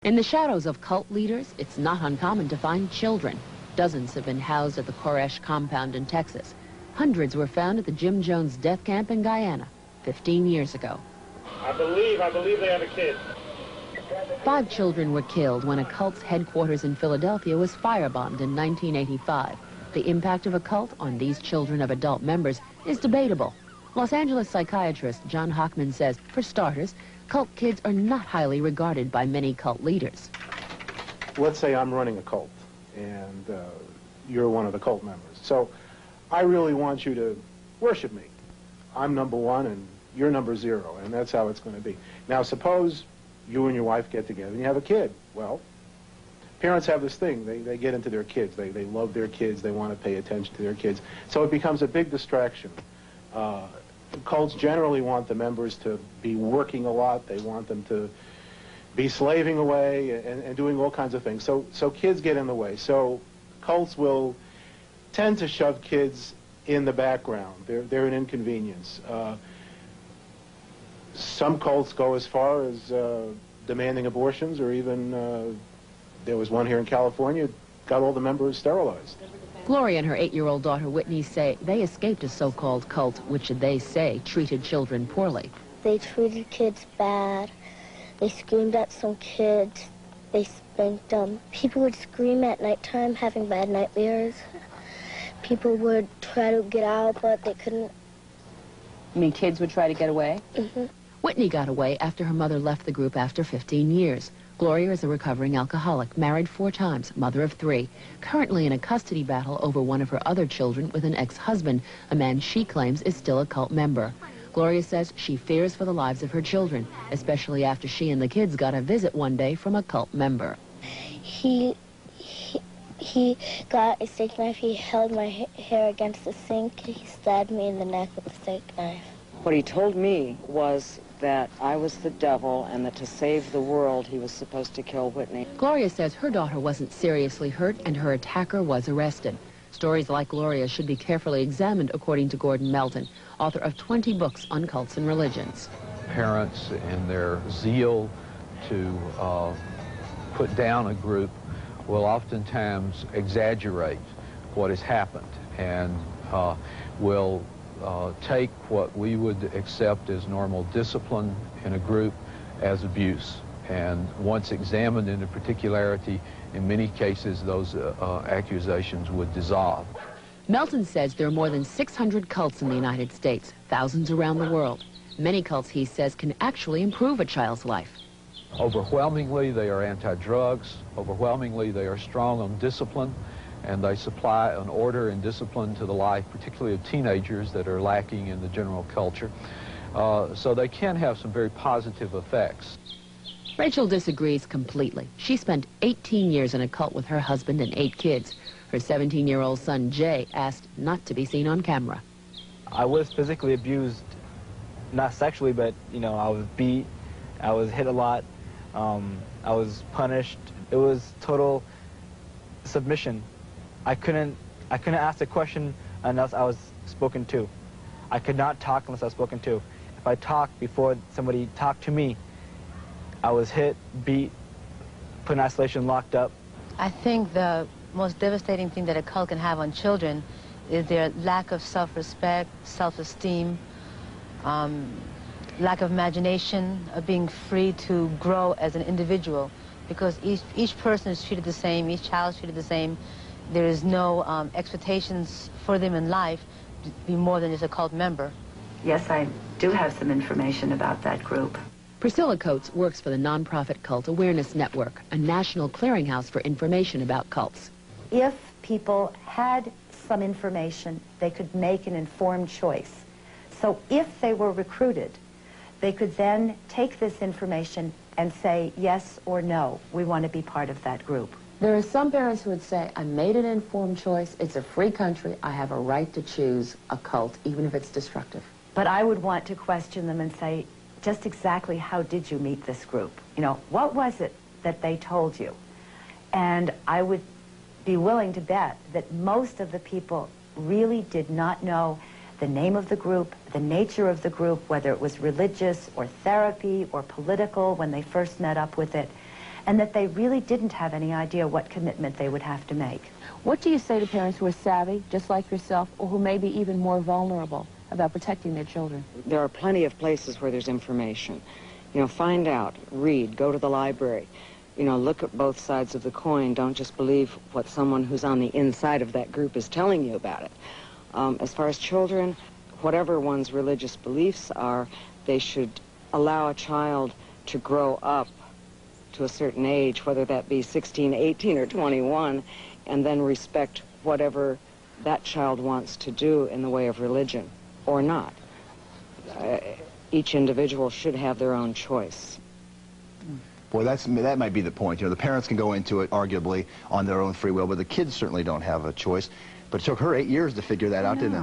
In the shadows of cult leaders, it's not uncommon to find children. Dozens have been housed at the Koresh compound in Texas. Hundreds were found at the Jim Jones death camp in Guyana 15 years ago. I believe they have a kid. 5 children were killed when a cult's headquarters in Philadelphia was firebombed in 1985. The impact of a cult on these children of adult members is debatable. Los Angeles psychiatrist John Hockman says, for starters, cult kids are not highly regarded by many cult leaders. Let's say I'm running a cult, and you're one of the cult members. So I really want you to worship me. I'm number 1, and you're number 0, and that's how it's going to be. Now, suppose you and your wife get together and you have a kid. Well, parents have this thing. They get into their kids. They love their kids. They want to pay attention to their kids. So it becomes a big distraction. Cults generally want the members to be working a lot. They want them to be slaving away and doing all kinds of things. So kids get in the way. So cults will tend to shove kids in the background. They're an inconvenience. Some cults go as far as demanding abortions, or even there was one here in California, got all the members sterilized. Gloria and her 8-year-old daughter Whitney say they escaped a so-called cult which they say treated children poorly. They treated kids bad. They screamed at some kids. They spanked them. People would scream at nighttime, having bad nightmares. People would try to get out, but they couldn't. You mean kids would try to get away? Mm-hmm. Whitney got away after her mother left the group after 15 years. Gloria is a recovering alcoholic, married 4 times, mother of 3, currently in a custody battle over one of her other children with an ex-husband, a man she claims is still a cult member. Gloria says she fears for the lives of her children, especially after she and the kids got a visit one day from a cult member. He got a steak knife. He held my hair against the sink. He stabbed me in the neck with a steak knife. What he told me was that I was the devil and that to save the world he was supposed to kill Whitney. Gloria says her daughter wasn't seriously hurt and her attacker was arrested. Stories like Gloria's should be carefully examined, according to Gordon Melton, author of 20 books on cults and religions. Parents, in their zeal to put down a group, will oftentimes exaggerate what has happened and will take what we would accept as normal discipline in a group as abuse. And once examined into particularity, in many cases those accusations would dissolve. Melton says there are more than 600 cults in the United States, thousands around the world. Many cults, he says, can actually improve a child's life. Overwhelmingly, they are anti-drugs. Overwhelmingly, they are strong on discipline, and they supply an order and discipline to the life, particularly of teenagers, that are lacking in the general culture. So they can have some very positive effects. Rachel disagrees completely. She spent 18 years in a cult with her husband and 8 kids. Her 17-year-old son, Jay, asked not to be seen on camera. I was physically abused, not sexually, but, you know, I was beat, I was hit a lot, I was punished. It was total submission. I couldn't ask a question unless I was spoken to. I could not talk unless I was spoken to. If I talked before somebody talked to me, I was hit, beat, put in isolation, locked up. I think the most devastating thing that a cult can have on children is their lack of self-respect, self-esteem, lack of imagination, of being free to grow as an individual, because each person is treated the same, each child is treated the same. There is no expectations for them in life to be more than just a cult member. Yes, I do have some information about that group. Priscilla Coates works for the nonprofit Cult Awareness Network, a national clearinghouse for information about cults. If people had some information, they could make an informed choice. So if they were recruited, they could then take this information and say yes or no, we want to be part of that group. There are some parents who would say, I made an informed choice, it's a free country, I have a right to choose a cult, even if it's destructive. But I would want to question them and say, just exactly how did you meet this group? You know, what was it that they told you? And I would be willing to bet that most of the people really did not know the name of the group, the nature of the group, whether it was religious or therapy or political when they first met up with it. and that they really didn't have any idea what commitment they would have to make. What do you say to parents who are savvy, just like yourself, or who may be even more vulnerable about protecting their children? There are plenty of places where there's information. You know, find out, read, go to the library. You know, look at both sides of the coin. Don't just believe what someone who's on the inside of that group is telling you about it. As far as children, whatever one's religious beliefs are, they should allow a child to grow up to a certain age, whether that be 16, 18, or 21, and then respect whatever that child wants to do in the way of religion or not. Each individual should have their own choice. Boy, that might be the point. You know, the parents can go into it, arguably, on their own free will, but the kids certainly don't have a choice. But it took her 8 years to figure that out, didn't it?